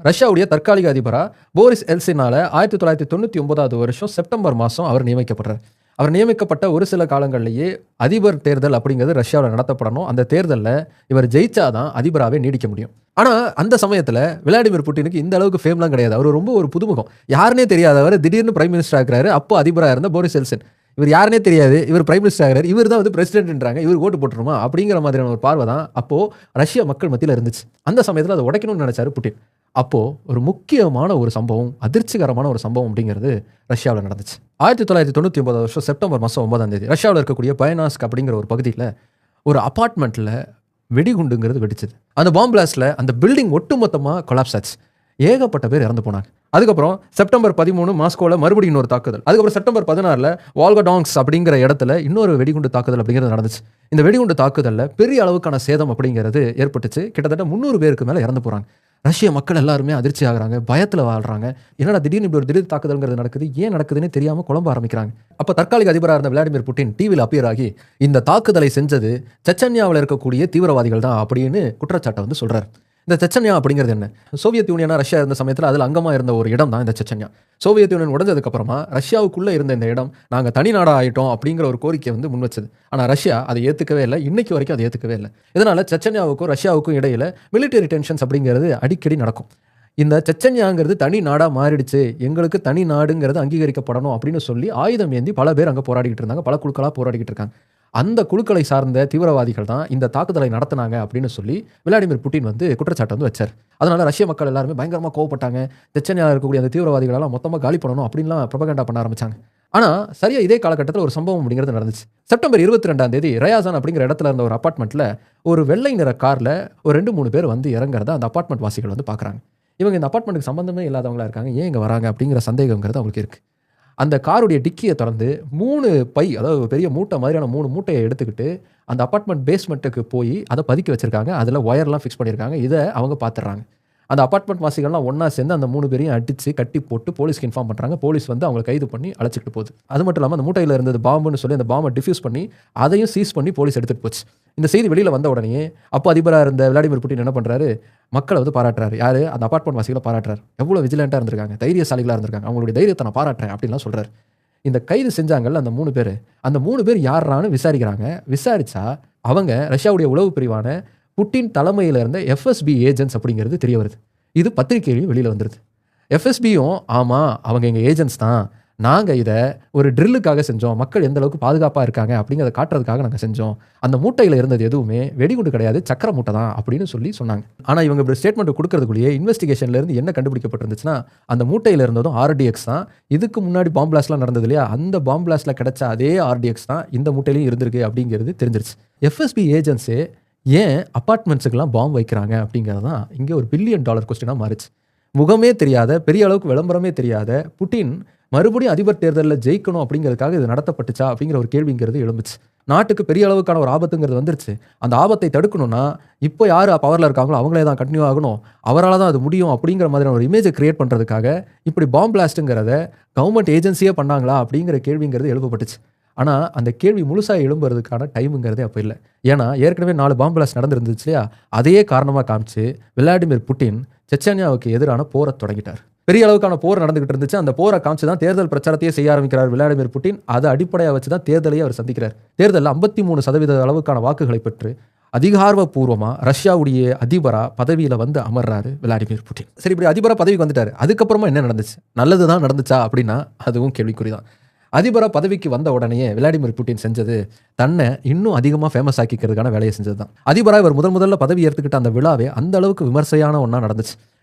ரஷ்யாவுடைய தற்காலிக அதிபரா போரிஸ் எல்சினால 1999 வருஷம் செப்டம்பர் மாதம் அவர் நியமிக்கப்படுறார். அவர் நியமிக்கப்பட்ட ஒரு சில காலங்கள்லேயே அதிபர் தேர்தல் அப்படிங்கிறது ரஷ்யாவில் நடத்தப்படணும். அந்த தேர்தலில் இவர் ஜெயிச்சாதான் அதிபராகவே நீடிக்க முடியும். ஆனால் அந்த சமயத்தில் விளாடிமிர் புட்டினுக்கு இந்த அளவுக்கு ஃபேம்லாம் கிடையாது. அவர் ரொம்ப ஒரு புதுமுகம், யாருனே தெரியாதவர் திடீர்னு பிரைம் மினிஸ்டர் ஆகிறாரு. அப்போ அதிபராக இருந்த போரிஸ் எல்சின், இவர் யாருனே தெரியாது, இவர் பிரைம் மினிஸ்டர் ஆகிறார், இவர் தான் வந்து பிரசிடென்ட்ன்றாங்க, இவர் ஓட்டு போட்டுருமா அப்படிங்கிற மாதிரியான ஒரு பார்வை தான் அப்போது ரஷ்ய மக்கள் மத்தியில் இருந்துச்சு. அந்த சமயத்தில் அதை உடைக்கணும்னு நினைச்சாரு புட்டின். அப்போது ஒரு முக்கியமான ஒரு சம்பவம், அதிர்ச்சிகரமான ஒரு சம்பவம் அப்படிங்கிறது ரஷ்யாவில் நடந்துச்சு. 1999 வருஷம் செப்டம்பர் மாதம் 9 ரஷ்யாவில் இருக்கக்கூடிய பயனாஸ்க் அப்படிங்கிற ஒரு பகுதியில் ஒரு அப்பார்ட்மெண்ட்டில் வெடிகுண்டுங்கிறது வெடிச்சது. அந்த பாம்பு பிளாஸ்டில் அந்த பில்டிங் ஒட்டுமொத்தமாக கொலாப்ஸ் ஆச்சு. ஏகப்பட்ட பேர் இறந்து போனாங்க. அதுக்கப்புறம் செப்டம்பர் 13 மாஸ்கோவில் மறுபடியும் இன்னொரு தாக்குதல். அதுக்கப்புறம் செப்டம்பர் 16 வால்கடாங்ஸ் அப்படிங்கிற இடத்துல இன்னொரு வெடிகுண்டு தாக்குதல் அப்படிங்கிறது நடந்துச்சு. இந்த வெடிகுண்டு தாக்குதலில் பெரிய அளவுக்கான சேதம் அப்படிங்கிறது ஏற்பட்டுச்சு. கிட்டத்தட்ட 300 பேருக்கு மேலே இறந்து போகிறாங்க. ரஷ்ய மக்கள் எல்லாருமே அதிர்ச்சி ஆகுறாங்க, பயத்தில் வாழ்றாங்க. என்னடா திடீர்னு இப்படி ஒரு திடீர் தாக்குதல்ங்கிறது நடக்குது, ஏன் நடக்குதுன்னு தெரியாமல் குழம்ப ஆரம்பிக்கிறாங்க. அப்போ தற்காலிக அதிபராக இருந்த விளாடிமிர் புட்டின் டிவியில் அப்பியர் ஆகி இந்த தாக்குதலை செஞ்சது செச்சன்யாவில் இருக்கக்கூடிய தீவிரவாதிகள் தான் அப்படின்னு குற்றச்சாட்டை வந்து சொல்கிறார். இந்த செச்சன்யா அப்படிங்கிறது என்ன? சோவியத் யூனியனா ரஷ்யா இருந்த சமயத்தில் அதில் அங்கமாக இருந்த ஒரு இடம் தான் இந்த செச்சன்யா. சோவியத் யூனியன் உடஞ்சதுக்கப்புறமா ரஷ்யாவுக்குள்ளே இருந்த இந்த இடம் நாங்கள் தனி நாடாக ஆகிட்டோம் அப்படிங்கிற ஒரு கோரிக்கை வந்து முன் வச்சது. ஆனால் ரஷ்யா அதை ஏற்றுக்கவே இல்லை, இன்னைக்கு வரைக்கும் அதை ஏற்றுக்கவே இல்லை. இதனால் செச்சன்யாவுக்கும் ரஷ்யாவுக்கும் இடையில் மிலிட்டரி டென்ஷன்ஸ் அப்படிங்கிறது அடிக்கடி நடக்கும். இந்த செச்சன்யாங்கிறது தனி நாடாக மாறிடுச்சு, எங்களுக்கு தனி நாடுங்கிறது அங்கீகரிக்கப்படணும் அப்படின்னு சொல்லி ஆயுதம் ஏந்தி பல பேர் அங்கே போராடிக்கிட்டு இருந்தாங்க, பல குழுக்களாக போராடிக்கிட்டு இருக்காங்க. அந்த குழுக்களை சார்ந்த தீவிரவாதிகள் தான் இந்த தாக்குதலை நடத்தினாங்க அப்படின்னு சொல்லி விளாடிமிர் புட்டின் வந்து குற்றச்சாட்டை வந்து வச்சார். அதனால ரஷ்ய மக்கள் எல்லாருமே பயங்கரமாக கோவப்பட்டாங்க. செச்சன்யாவில் இருக்கக்கூடிய அந்த தீவிரவாதிகளெல்லாம் மொத்தமாக காலி பண்ணணும் அப்படின்லாம் ப்ரொபகண்டா பண்ண ஆரம்பிச்சாங்க. ஆனால் சரியா இதே காலகட்டத்தில் ஒரு சம்பவம் அப்படிங்கிறது நடந்துச்சு. செப்டம்பர் 22 ரயாசான் அப்படிங்கிற இடத்துல இருந்த ஒரு அப்பார்ட்மெண்ட்டில் ஒரு வெள்ளை நிற காரில் ஒரு 2-3 பேர் வந்து இறங்குறத அந்த அப்பார்ட்மெண்ட் வாசிகள் வந்து பார்க்குறாங்க. இவங்க இந்த அப்பார்ட்மெண்ட்டுக்கு சம்பந்தமே இல்லாதவங்களா இருக்காங்க, ஏன் இங்கே வராங்க அப்படிங்கிற சந்தேகங்கிறது அவங்களுக்கு இருக்குது. அந்த காருடைய டிக்கியை திறந்து 3 பை, அதாவது பெரிய மூட்டை மாதிரியான 3 மூட்டையை எடுத்துக்கிட்டு அந்த அப்பார்ட்மெண்ட் பேஸ்மெண்ட்டுக்கு போய் அதை பதுக்கி வச்சிருக்காங்க. அதில் ஒயர்லாம் ஃபிக்ஸ் பண்ணியிருக்காங்க. இதை அவங்க பார்த்துடுறாங்க. அந்த அப்பார்ட்மெண்ட் வாசிகள்லாம் ஒன்றா சேர்ந்து அந்த 3 பேரையும் அடித்து கட்டி போட்டு போலீஸ்க்கு இன்ஃபார்ம் பண்ணுறாங்க. போலீஸ் வந்து அவங்களை கைது பண்ணி அழைச்சிட்டு போகுது. அது மட்டும் இல்லாமல் அந்த மூட்டையில் இருந்தது பாம்புன்னு சொல்லி அந்த பாம்பை டிஃப்யூஸ் பண்ணி அதையும் சீஸ் பண்ணி போலீஸ் எடுத்துகிட்டு போச்சு. இந்த செய்தி வெளியில் வந்த உடனே அப்போ அதிபராக இருந்த விளாடிமிர் புட்டின் என்ன பண்ணுறாரு, மக்களை வந்து பாராட்டுறாரு. யார்? அந்த அப்பார்ட்மெண்ட் வாசிகளை பாராட்டுறாரு. எவ்வளோ விஜிலண்டாக இருந்திருக்காங்க, தைரியசாலிகளாக இருந்திருக்காங்க, அவங்களுடைய தைரியத்தை நான் பாராட்டுறேன் அப்படின்லாம் சொல்கிறார். இந்த கைது செஞ்சாங்கல்ல அந்த 3 பேர், அந்த 3 பேர் யாரான்னு விசாரிக்கிறாங்க. விசாரிச்சா அவங்க ரஷ்யாவுடைய உளவு பிரிவான புட்டின் தலைமையில் இருந்த எஃப்எஸ்பி ஏஜென்ட்ஸ் அப்படிங்கிறது தெரிய வருது. இது பத்திரிகையிலையும் வெளியில் வந்துடுது. எஃப்எஸ்பியும் ஆமாம் அவங்க எங்கள் ஏஜென்ட்ஸ் தான், நாங்கள் இதை ஒரு ட்ரில்லுக்காக செஞ்சோம், மக்கள் எந்த அளவுக்கு பாதுகாப்பாக இருக்காங்க அப்படிங்கிறத காட்டுறதுக்காக நாங்கள் செஞ்சோம், அந்த மூட்டையில் இருந்தது எதுவுமே வெடிகுண்டு கிடையாது, சக்கர மூட்டை தான் அப்படின்னு சொல்லி சொன்னாங்க. ஆனால் இவங்க இப்படி ஸ்டேட்மெண்ட் கொடுக்கறதுக்குள்ளேயே இன்வெஸ்டிகேஷன்லேருந்து என்ன கண்டுபிடிக்கப்பட்டிருந்துச்சுன்னா அந்த மூட்டையில் இருந்ததும் ஆர்டிஎக்ஸ் தான். இதுக்கு முன்னாடி பாம்பு பிளாஸ்ட்லாம் நடந்தது இல்லையா, அந்த பாம்பு பிளாஸ்ட்டில் கிடைச்ச அதே ஆர்டிஎக்ஸ் தான் இந்த மூட்டையிலையும் இருந்திருக்கு அப்படிங்கிறது தெரிஞ்சிருச்சு. எஃப்எஸ்பி ஏஜென்ட்ஸே ஏன் அப்பார்ட்மெண்ட்ஸுக்கெல்லாம் பாம்பு வைக்கிறாங்க அப்படிங்கிறது தான் இங்கே ஒரு $1 பில்லியன் கொஸ்டினாக மாறிச்சு. முகமே தெரியாத, பெரிய அளவுக்கு விளம்பரமே தெரியாத புட்டின் மறுபடியும் அதிபர் தேர்தலில் ஜெயிக்கணும் அப்படிங்கிறதுக்காக இது நடத்தப்பட்டுச்சா அப்படிங்கிற ஒரு கேள்விங்கிறது எழும்புச்சு. நாட்டுக்கு பெரிய அளவுக்கான ஒரு ஆபத்துங்கிறது வந்துருச்சு. அந்த ஆபத்தை தடுக்கணும்னா இப்போ யார் பவரில் இருக்காங்களோ அவங்களே தான் கண்டினியூ ஆகணும், அவரால் தான் அது முடியும் அப்படிங்கிற மாதிரியான ஒரு இமேஜை கிரியேட் பண்ணுறதுக்காக இப்படி பாம்பு பிளாஸ்ட்டுங்கிறத கவர்மெண்ட் ஏஜென்சியே பண்ணாங்களா அப்படிங்கிற கேள்விங்கிறது எழுப்பப்பட்டுச்சு. ஆனால் அந்த கேள்வி முழுசாக எழும்புறதுக்கான டைமுங்கிறதே அப்போ இல்லை. ஏன்னா ஏற்கனவே 4 பாம்பு பிளாஸ்ட் நடந்துருந்துச்சு இல்லையா, அதையே காரணமாக காமிச்சு விளாடிமிர் புட்டின் செச்சன்யாவுக்கு எதிரான போரை தொடங்கிட்டார். பெரிய அளவுக்கான போர் நடந்துகிட்டு இருந்துச்சு. அந்த போரை காமிச்சு தான் தேர்தல் பிரச்சாரத்தையே செய்ய ஆரம்பிக்கிறார் விளாடிமிர் புட்டின். அதை அடிப்படையாக வச்சு தான் தேர்தலையே அவர் சந்திக்கிறார். தேர்தலில் 53% அளவுக்கான வாக்குகளை பெற்று அதிகாரப்பூர்வமாக ரஷ்யாவுடைய அதிபராக பதவியில் வந்து அமர்றாரு விளாடிமிர் புட்டின். சரி, இப்படி அதிபராக பதவிக்கு வந்துட்டார். அதுக்கப்புறமா என்ன நடந்துச்சு? நல்லது தான் நடந்துச்சா அப்படின்னா அதுவும் கேள்விக்குறி தான். அதிபராக பதவிக்கு வந்த உடனேயே விளாடிமிர் புட்டின் செஞ்சது தன்னை இன்னும் அதிகமாக ஃபேமஸ் ஆக்கிக்கிறதுக்கான வேலையை செஞ்சது தான். அதிபராக இவர் முதல்ல பதவி ஏற்றுக்கிட்ட அந்த விழாவே அந்த அளவுக்கு விமர்சையான ஒன்றா நடந்துச்சு.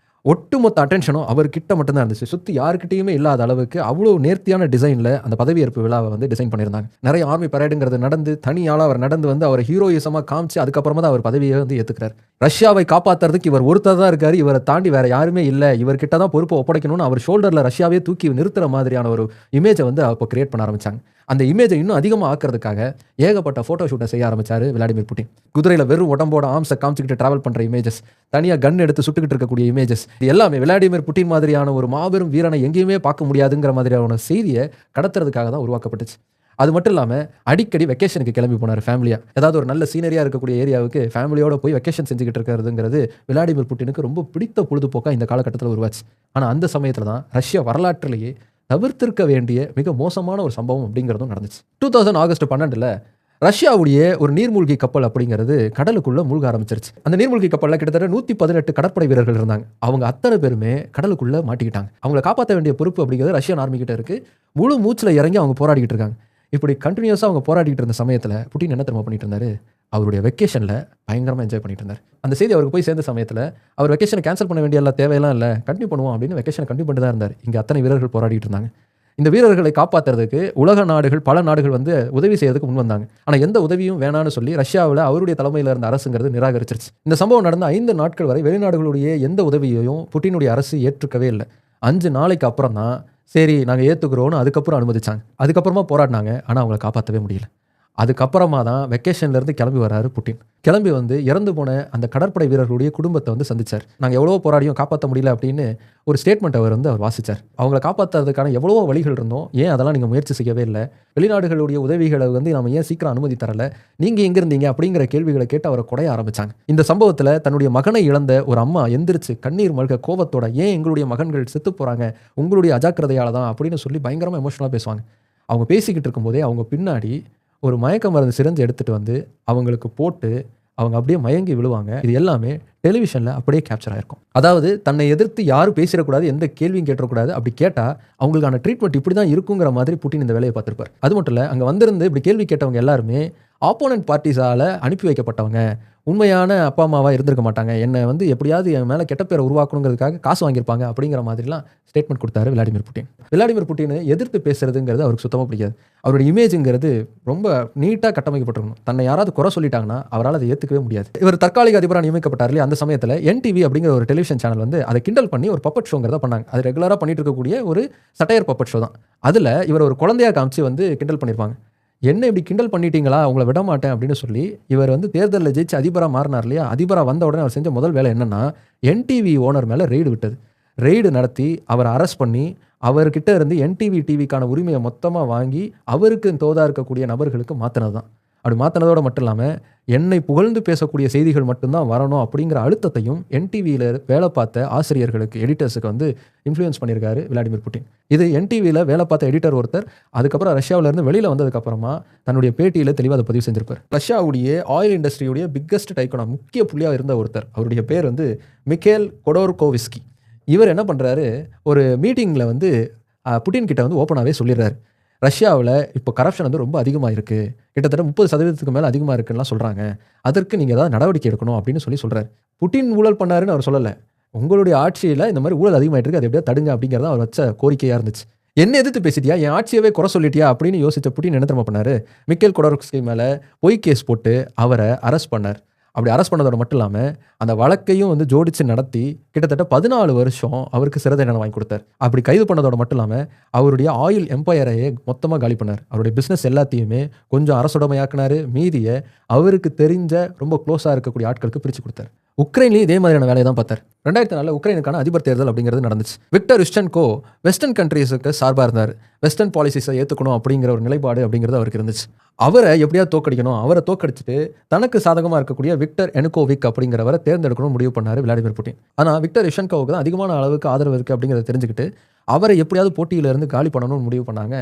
ஒட்டுமொத்த அட்டென்ஷனும் அவர்கிட்ட மட்டும்தான் இருந்துச்சு. சுற்றி யாருக்கிட்டையுமே இல்லாத அளவுக்கு அவ்வளோ நேர்த்தியான டிசைனில் அந்த பதவியேற்பு விழாவை வந்து டிசைன் பண்ணியிருந்தாங்க. நிறைய ஆர்மி பரேடுங்கிறது நடந்து தனியால் அவர் நடந்து வந்து அவர் ஹீரோயிசமாக காமிச்சு அதுக்கப்புறமா தான் அவர் பதவியை வந்து ஏற்றுக்கிறார். ரஷ்யாவை காப்பாற்றுறதுக்கு இவர் ஒருத்தர் தான் இருக்கார், இவரை தாண்டி வேற யாருமே இல்லை, இவர்கிட்ட தான் பொறுப்பை ஒப்படைக்கணும்னு அவர் ஷோல்டரில் ரஷ்யாவே தூக்கி நிறுத்துற மாதிரியான ஒரு இமேஜை வந்து அப்போ கிரியேட் பண்ண ஆரம்பிச்சாங்க. அந்த இமேஜை இன்னும் அதிகமாக ஆக்கிறதுக்காக ஏகப்பட்ட ஃபோட்டோ ஷூட்டை செய்ய ஆரம்பிச்சார் விளாடிமிர் புட்டின். குதிரையில் வெறும் உடம்போட ஆம்ஸை காமிச்சிக்கிட்டு ட்ராவல் பண்ணுற இமேஜஸ், தனியாக கன் எடுத்து சுட்டுக்கிட்டு இருக்கக்கூடிய இமேஜஸ், இது எல்லாமே விளாடிமிர் புட்டின் மாதிரியான ஒரு மாபெரும் வீரனை எங்கேயுமே பார்க்க முடியாதுங்கிற மாதிரியான செய்தியை கடத்துறதுக்காக தான் உருவாக்கப்பட்டுச்சு. அது மட்டும் இல்லாமல் அடிக்கடி வெக்கேஷனுக்கு கிளம்பி போனார் ஃபேமிலியாக. ஏதாவது ஒரு நல்ல சீனரியாக இருக்கக்கூடிய ஏரியாவுக்கு ஃபேமிலியோட போய் வெக்கேஷன் செஞ்சுக்கிட்டு இருக்கிறதுங்கிறது விளாடிமிர் புட்டினுக்கு ரொம்ப பிடித்த பொழுதுபோக்காக இந்த காலகட்டத்தில் உருவாச்சு. ஆனால் அந்த சமயத்தில் தான் ரஷ்யா வரலாற்றிலேயே தவிர்த்திருக்க வேண்டிய மிக மோசமான ஒரு சம்பவம் அப்படிங்கிறதும் நடந்துச்சு. 2000 ஆகஸ்ட் 12 ரஷ்யாவுடைய ஒரு நீர்மூழ்கி கப்பல் அப்படிங்கிறது கடலுக்குள்ள மூழ்க ஆரம்பிச்சிருச்சு. அந்த நீர்மூழ்கி கப்பலில் கிட்டத்தட்ட 118 கடற்படை வீரர்கள் இருந்தாங்க. அவங்க அத்தனை பேருமே கடலுக்குள்ள மாட்டிக்கிட்டாங்க. அவங்களை காப்பாற்ற வேண்டிய பொறுப்பு அப்படிங்கிறது ரஷ்யன் ஆர்மி கிட்ட இருக்கு. முழு மூச்சில் இறங்கி அவங்க போராடிக்கிட்டு இருக்காங்க. இப்படி கண்டினியூஸாக அவங்க போராடிட்டு இருந்த சமயத்தில் புட்டின் என்ன தெரியுமா பண்ணிட்டு இருந்தாரு? அவருடைய வெக்கேஷனில் பயங்கரமாக என்ஜாய் பண்ணிட்டு இருந்தார். அந்த செய்தி அவருக்கு போய் சேர்ந்த சமயத்தில் அவர் வெக்கேஷனை கேன்சல் பண்ண வேண்டிய தேவையெல்லாம் இல்லை, கண்டினியூ பண்ணுவோம் அப்படின்னு வெக்கேஷனை கண்டினியூ பண்ணிட்டு தான் இருந்தார். இங்கே அத்தனை வீரர்கள் போராடிட்டு இருந்தாங்க. இந்த வீரர்களை காப்பாற்றுறதுக்கு உலக நாடுகள் பல நாடுகள் வந்து உதவி செய்யறதுக்கு முன் வந்தாங்க. ஆனால் எந்த உதவியும் வேணான்னு சொல்லி ரஷ்யாவில் அவருடைய தலைமையில் இருந்த அரசுங்கிறது நிராகரிச்சிருச்சு. இந்த சம்பவம் நடந்த 5 நாட்கள் வரை வெளிநாடுகளுடைய எந்த உதவியையும் புட்டினுடைய அரசு ஏற்றுக்கவே இல்லை. 5 நாளைக்கு அப்புறம் தான் சரி நாங்கள் ஏற்றுக்கிறோன்னு அதுக்கப்புறம் அனுமதிச்சாங்க. அதுக்கப்புறமா போராடினாங்க. ஆனால் அவங்களை காப்பாற்றவே முடியல. அதுக்கப்புறமா தான் வெக்கேஷன்லேருந்து கிளம்பி வராரு புட்டின். கிளம்பி வந்து இறந்து போன அந்த கடற்படை வீரர்களுடைய குடும்பத்தை வந்து சந்திச்சார். நாங்கள் எவ்வளோ போராடியும் காப்பாற்ற முடியல அப்படின்னு ஒரு ஸ்டேட்மெண்ட் அவர் வாசித்தார். அவங்களை காப்பாற்றுறதுக்கான எவ்வளவோ வழிகள் இருந்தோம், ஏன் அதெல்லாம் நீங்கள் முயற்சி செய்யவே இல்லை, வெளிநாடுகளுடைய உதவிகளை வந்து நம்ம ஏன் சீக்கிரம் அனுமதி தரலை, நீங்கள் எங்கே இருந்தீங்க அப்படிங்கிற கேள்விகளை கேட்டு அவரை குறைய ஆரம்பித்தாங்க. இந்த சம்பவத்தில் தன்னுடைய மகனை இழந்த ஒரு அம்மா எந்திரிச்சு கண்ணீர் மல்க கோபத்தோட ஏன் எங்களுடைய மகன்கள் செத்து போகிறாங்க உங்களுடைய அஜாக்கிரதையால் தான் அப்படின்னு சொல்லி பயங்கரமாக எமோஷனலாக பேசுவாங்க. அவங்க பேசிக்கிட்டு இருக்கும்போதே அவங்க பின்னாடி ஒரு மயக்க மருந்து சிரஞ்சு எடுத்துகிட்டு வந்து அவங்களுக்கு போட்டு அவங்க அப்படியே மயங்கி விழுவாங்க. இது எல்லாமே டெலிவிஷனில் அப்படியே கேப்சர் ஆகிருக்கும். அதாவது தன்னை எதிர்த்து யாரும் பேசிடக்கூடாது, எந்த கேள்வியும் கேட்டக்கூடாது. அப்படி கேட்டால் அவங்களுக்கான ட்ரீட்மெண்ட் இப்படி தான் இருக்குங்கிற மாதிரி புட்டின் இந்த வேலையை பார்த்துருப்பார். அது மட்டும் இல்லை, அங்கே வந்திருந்து இப்படி கேள்வி கேட்டவங்க எல்லாருமே ஆப்போனன்ட் பார்ட்டிஸால் அனுப்பி வைக்கப்பட்டவங்க, உண்மையான அப்பா அம்மாவாக இருந்திருக்க மாட்டாங்க, என்னை வந்து எப்படியாவது என் மேலே கெட்ட பேரை உருவாக்கணுங்கிறதுக்காக காசு வாங்கியிருப்பாங்க அப்படிங்கிற மாதிரிலாம் ஸ்டேட்மெண்ட் கொடுத்தாரு விளாடிமிர் புட்டின். விளாடிமிர் புட்டின் எதிர்த்து பேசுறதுங்கிறது அவருக்கு சுத்தமாக பிடிக்காது. அவருடைய இமேஜுங்கிறது ரொம்ப நீட்டாக கட்டமைக்கப்பட்டிருக்கணும். தன்னை யாராவது குறை சொல்லிட்டாங்கன்னா அவரால் அதை ஏற்றுக்கவே முடியாது. இவர் தற்காலிக அதிபராக நியமிக்கப்பட்டார் இல்லையா, அந்த சமயத்தில் NTV அப்படிங்கிற ஒரு டெலிவிஷன் சேனல் வந்து அதை கிண்டல் பண்ணி ஒரு பப்பட் ஷோங்கிறத பண்ணாங்க. அது ரெகுலராக பண்ணிட்டு இருக்கக்கூடிய ஒரு சட்டையர் பப்பட் ஷோ தான். அதில் இவர் ஒரு குழந்தையா காமிச்சு வந்து கிண்டல் பண்ணியிருப்பாங்க. என்ன இப்படி கிண்டல் பண்ணிட்டீங்களா, உங்களை விட மாட்டேன் அப்படின்னு சொல்லி இவர் வந்து தேர்தலில் ஜெயிச்சு அதிபராக மாறினார் இல்லையா. அதிபராக வந்த உடனே அவர் செஞ்ச முதல் வேலை என்னன்னா, NTV ஓனர் மேலே ரெய்டு விட்டது. ரெய்டு நடத்தி அவரை அரெஸ்ட் பண்ணி அவர்கிட்ட இருந்து NTV டிவிக்கான உரிமையை மொத்தமாக வாங்கி அவருக்கு தோதா இருக்கக்கூடிய நபர்களுக்கு மாற்றினது தான். அப்படி மாற்றினதோடு மட்டும் இல்லாமல் என்னை புகழ்ந்து பேசக்கூடிய செய்திகள் மட்டும்தான் வரணும் அப்படிங்கிற அழுத்தத்தையும் NTVயில் வேலை பார்த்த ஆசிரியர்களுக்கு, எடிட்டர்ஸுக்கு வந்து இன்ஃப்ளூயன்ஸ் பண்ணியிருக்காரு விளாடிமிர் புட்டின். இது NTVயில் வேலை பார்த்த எடிட்டர் ஒருத்தர் அதுக்கப்புறம் ரஷ்யாவிலேருந்து வெளியில் வந்ததுக்கப்புறமா தன்னுடைய பேட்டியில் தெளிவாக அதை பதிவு செஞ்சிருப்பார். ரஷ்யாவுடைய ஆயில் இண்டஸ்ட்ரியுடைய பிக்கஸ்ட் டைக்கோனா, முக்கிய புள்ளியாக இருந்த ஒருத்தர், அவருடைய பேர் வந்து மிக்கேல் கொடோர்கோவிஸ்கி. இவர் என்ன பண்ணுறாரு, ஒரு மீட்டிங்கில் வந்து புட்டின் கிட்ட வந்து ஓப்பனாகவே சொல்லிடுறாரு, ரஷ்யாவில் இப்போ கரப்ஷன் வந்து ரொம்ப அதிகமாக இருக்குது, கிட்டத்தட்ட 30% மேலே அதிகமாக இருக்குன்னா சொல்கிறாங்க, அதற்கு நீங்கள் ஏதாவது நடவடிக்கை எடுக்கணும் அப்படின்னு சொல்கிறார். புட்டின் ஊழல் பண்ணாருன்னு அவர் சொல்லலை, உங்களுடைய ஆட்சியில் இந்த மாதிரி ஊழல் அதிகமாகிட்டு இருக்கு, அதை எப்படியா தடுங்க அப்படிங்கிறத அவர் வச்ச கோரிக்கையாக இருந்துச்சு. என்ன எதிர்த்து பேசிட்டியா, என் ஆட்சியவே குறை சொல்லிட்டியா அப்படின்னு யோசித்த புட்டின் என்ன தெரியுமா பண்ணார், மிக்கேல் கொடோர்கோவிஸ்கி மேலே பொய் கேஸ் போட்டு அவரை அரெஸ்ட் பண்ணார். அப்படி அரெஸ்ட் பண்ணதோடு மட்டும் இல்லாமல் அந்த வழக்கையும் வந்து ஜோடித்து நடத்தி கிட்டத்தட்ட 14 வருஷம் அவருக்கு சிறை தண்டனை வாங்கி கொடுத்தார். அப்படி கைது பண்ணதோடு மட்டும் இல்லாமல் அவருடைய ஆயில் எம்பையரையே மொத்தமாக காலி பண்ணார். அவருடைய பிஸ்னஸ் எல்லாத்தையுமே கொஞ்சம் அரசுடைமையாக்கினார், மீதியை அவருக்கு தெரிஞ்ச ரொம்ப க்ளோஸாக இருக்கக்கூடிய ஆட்களுக்கு பிரித்து கொடுத்தார். உக்ரைன்லேயும் இதே மாதிரியான வேலையை தான் பார்த்தார். 2004 உக்ரைனுக்கான அதிபர் தேர்தல் அப்படிங்கிறது நடந்துச்சு. விக்டர் யுஷ்சென்கோ வெஸ்டர்ன் கண்ட்ரீஸுக்கு சார்பாக இருந்தார். வெஸ்டர்ன் பாலிசிஸை ஏற்றுக்கணும் அப்படிங்கிற ஒரு நிலைப்பாடு அப்படிங்கிறது அவருக்கு இருந்துச்சு. அவரை எப்படியாவது தோக்கடிக்கணும், அவரை தோக்கடிச்சிட்டு தனக்கு சாதகமாக இருக்கக்கூடிய விக்டர் யனுகோவிக் அப்படிங்கிறவரை தேர்ந்தெடுக்கணும்னு முடிவு பண்ணார் விளாடிமிர் புட்டின். ஆனால் விக்டர் யுஷ்சென்கோவுக்கு தான் அதிகமான அளவுக்கு ஆதரவு இருக்குது அப்படிங்கிறத தெரிஞ்சுக்கிட்டு அவரை எப்படியாவது போட்டியிலிருந்து காலி பண்ணணும்னு முடிவு பண்ணாங்க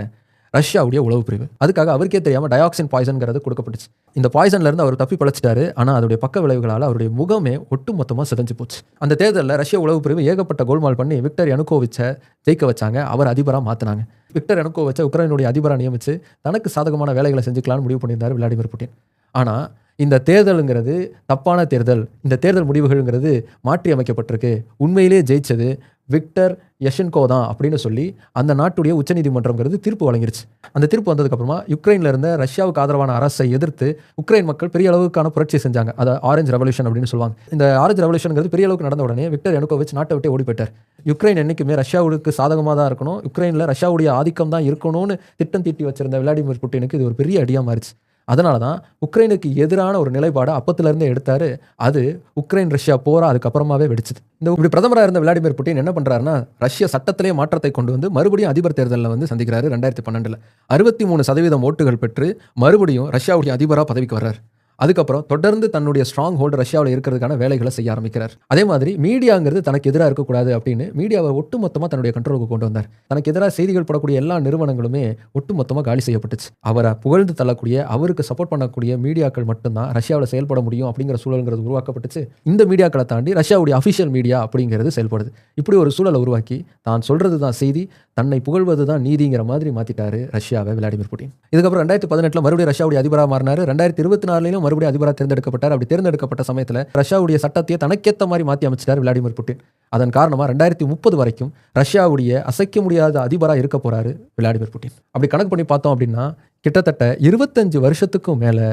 ரஷ்யாவுடைய உளவு பிரிவு. அதுக்காக அவருக்கே தெரியாமல் டயாக்சின் பாய்சன்கிறது கொடுக்கப்பட்டுச்சு. இந்த பாய்சன்லேருந்து அவர் தப்பி பழச்சிட்டாரு. ஆனால் அதோடைய பக்க விளைவுகளால் அவருடைய முகமே ஒட்டுமொத்தமாக சிதைஞ்சு போச்சு. அந்த தேர்தலில் ரஷ்ய உளவு பிரிவு ஏகப்பட்ட கோல்மால் பண்ணி விக்டர் யனுகோவிச்சை ஜெயிக்க வச்சாங்க. அவர் அதிபராக மாற்றினாங்க. விக்டர் யனுகோவிச்சை உக்ரைனுடைய அதிபராக நியமித்து தனக்கு சாதகமான வேலைகளை செஞ்சுக்கலான்னு முடிவு பண்ணியிருந்தார் விளாடிமிர் புட்டின். ஆனால் இந்த தேர்தலுங்கிறது தப்பான தேர்தல், இந்த தேர்தல் முடிவுகள்ங்கிறது மாற்றி அமைக்கப்பட்டிருக்கு, உண்மையிலேயே ஜெயிச்சது விக்டர் யஷென்கோ தான் அப்படின்னு சொல்லி அந்த நாட்டுடைய உச்சநீதிமன்றம்ங்கிறது தீர்ப்பு வழங்கிருச்சு. அந்த தீர்ப்பு வந்ததுக்கப்புறமா யுக்ரைனில் இருந்த ரஷ்யாவுக்கு ஆதரவான அரசை எதிர்த்து உக்ரைன் மக்கள் பெரிய அளவுக்கான புரட்சி செஞ்சாங்க. அதை ஆரஞ்சு ரெவல்யூஷன் அப்படின்னு சொல்லுவாங்க. இந்த ஆரஞ்சு ரெவல்யூஷனுங்கிறது பெரிய அளவுக்கு நடந்த உடனே விக்டர் யனுகோவிச் நாட்டை விட்டு ஓடி போயிட்டார். யுக்ரைன் என்றைக்குமே ரஷ்யாவுக்கு சாதகமாக தான் இருக்கணும், யுக்ரைனில் ரஷ்யாவுடைய ஆதிக்கம் தான் இருக்கணும்னு திட்டம் தீட்டி வச்சிருந்த விளாடிமிர் புட்டினுக்கு இது ஒரு பெரிய அடியாக மாறிச்சு. அதனால தான் உக்ரைனுக்கு எதிரான ஒரு நிலைப்பாடை அப்பத்திலிருந்தே எடுத்தாரு. அது உக்ரைன் ரஷ்யா போரா அதுக்கப்புறமாவே வெடிச்சது. இப்படி பிரதமரா இருந்த விளாடிமிர் புட்டின் என்ன பண்றாருன்னா, ரஷ்ய சட்டத்திலேயே மாற்றத்தை கொண்டு வந்து மறுபடியும் அதிபர் தேர்தல்ல வந்து சந்திக்கிறாரு 2012ல. 63% ஓட்டுகள் பெற்று மறுபடியும் ரஷ்யாவுடைய அதிபரா பதவிக்கு வர்றாரு. அதுக்கப்புறம் தொடர்ந்து தன்னுடைய ஸ்ட்ராங் ஹோல்டு ரஷ்யாவில் இருக்கிறதுக்கான வேலைகளை செய்ய ஆரம்பிக்கிறார். அதே மாதிரி மீடியாங்கிறது தனக்கு எதிராக இருக்கக்கூடாது அப்படின்னு மீடியாவை ஒட்டுமொத்தமாக தன்னுடைய கண்ட்ரோலுக்கு கொண்டு வந்தார். தனக்கு எதிராக செய்திகள் படக்கூடிய எல்லா நிறுவனங்களுமே ஒட்டுமொத்தமாக காலி செய்யப்பட்டுச்சு. அவரை புகழ்ந்து தள்ளக்கூடிய, அவருக்கு சப்போர்ட் பண்ணக்கூடிய மீடியாக்கள் மட்டும்தான் ரஷ்யாவில் செயல்பட முடியும் அப்படிங்கிற சூழல்ங்கிறது உருவாக்கப்பட்டுச்சு. இந்த மீடியாக்களை தாண்டி ரஷ்யாவுடைய அஃபிஷியல் மீடியா அப்படிங்கிறது செயல்படுது. இப்படி ஒரு சூழலை உருவாக்கி தான் சொல்றது தான் செய்தி, தன்னை புகழ்வது தான் நீதிங்கிற மாதிரி மாத்திட்டாரு ரஷ்யாவை விளாடிமிர் புட்டின். இதுக்கப்புறம் 2018 மறுபடியும் ரஷ்யாவுடைய அதிபராக மாறினாரு. 2024 மறுபடியும் அதிபராக தேர்ந்தெடுக்கப்பட்டார். அப்படி தேர்ந்தெடுக்கப்பட்ட சமயத்தில் ரஷ்யாவுடைய சட்டத்தையே தனக்கேற்ற மாதிரி மாற்றி அமைச்சிட்டார் விளாடிமிர் புட்டின். அதன் காரணமாக 2030 வரைக்கும் ரஷ்யாவுடைய அசைக்க முடியாத அதிபராக இருக்க போறாரு விளாடிமிர் புட்டின். அப்படி கணக்கு பண்ணி பார்த்தோம் அப்படின்னா கிட்டத்தட்ட 25 வருஷத்துக்கும் மேலே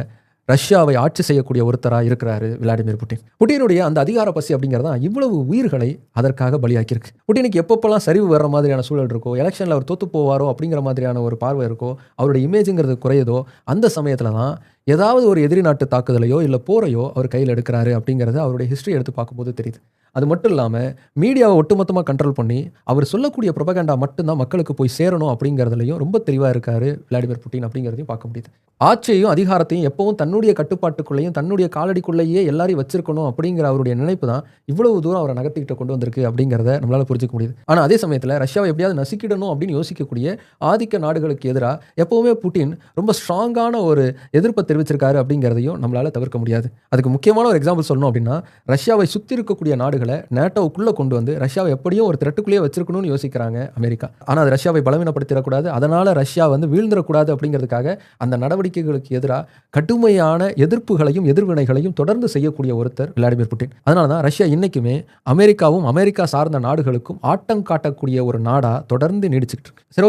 ரஷ்யாவை ஆட்சி செய்யக்கூடிய ஒருத்தராக இருக்கிறாரு விளாடிமிர் புட்டின். புட்டினுடைய அந்த அதிகார பசி அப்படிங்கிறதா இவ்வளவு உயிர்களை அதற்காக பலியாக்கியிருக்கு. புட்டினுக்கு எப்பப்பெல்லாம் சரிவு வர்ற மாதிரியான சூழல் இருக்கோ, எலெக்ஷனில் அவர் தோத்து போவாரோ அப்படிங்கிற மாதிரியான ஒரு பார்வை இருக்கோ, அவருடைய இமேஜுங்கிறது குறையுதோ, அந்த சமயத்தில் தான் ஏதாவது ஒரு எதிரி நாட்டு தாக்குதலையோ இல்லை போரையோ அவர் கையில் எடுக்கிறாரு அப்படிங்கிறது அவருடைய ஹிஸ்ட்ரி எடுத்து பார்க்கும்போது தெரியுது. அது மட்டும் இல்லாமல் மீடியாவை ஒட்டுமொத்தமாக கண்ட்ரோல் பண்ணி அவர் சொல்லக்கூடிய ப்ரொபகண்டா மட்டும்தான் மக்களுக்கு போய் சேரணும் அப்படிங்கிறதுலையும் ரொம்ப தெளிவாக இருக்காரு விளாடிமிர் புட்டின் அப்படிங்கிறதையும் பார்க்க முடியுது. ஆட்சியையும் அதிகாரத்தையும் எப்பவும் தன்னுடைய கட்டுப்பாட்டுக்குள்ளேயும் தன்னுடைய காலடிக்குள்ளேயே எல்லாரையும் வச்சிருக்கணும் அப்படிங்கிற அவருடைய நினைப்பு தான் இவ்வளவு தூரம் அவரை நகர்த்திக்கிட்ட கொண்டு வந்திருக்கு அப்படிங்கிறத நம்மளால புரிஞ்சுக்க முடியுது. ஆனால் அதே சமயத்தில் ரஷ்யாவை எப்படியாவது நசுக்கிடணும் அப்படின்னு யோசிக்கக்கூடிய ஆதிக்க நாடுகளுக்கு எதிராக எப்பவுமே புட்டின் ரொம்ப ஸ்ட்ராங்கான ஒரு எதிர்ப்பை தெரிவிச்சிருக்காரு அப்படிங்கிறதையும் நம்மளால தவிர்க்க முடியாது. அதுக்கு முக்கியமான ஒரு எக்ஸாம்பிள் சொல்லணும் அப்படின்னா, ரஷ்யாவை சுற்றி இருக்கக்கூடிய நாடுகளை நேட்டோவுக்குள்ள கொண்டு வந்து ரஷ்யாவை எப்படியும் ஒரு த்ரெட்டுக்குள்ளேயே வச்சிருக்கணும்னு யோசிக்கிறாங்க அமெரிக்கா. ஆனால் அது ரஷ்யாவை பலவீனப்படுத்திடக்கூடாது, அதனால ரஷ்யா வந்து வீழ்ந்துடக்கூடாது அப்படிங்கிறதுக்காக அந்த நடவடிக்கைகளுக்கு எதிராக கடுமையான எதிர்ப்புகளையும் எதிர்வினைகளையும் தொடர்ந்து செய்யக்கூடிய ஒருத்தர் விளாடிமிர் புட்டின். அதனால தான் ரஷ்யா இன்னைக்குமே அமெரிக்காவும் அமெரிக்கா சார்ந்த நாடுகளுக்கும் ஆட்டம் காட்டக்கூடிய ஒரு நாடா தொடர்ந்து நீடிச்சுக்கிட்டு இருக்கு. சரி.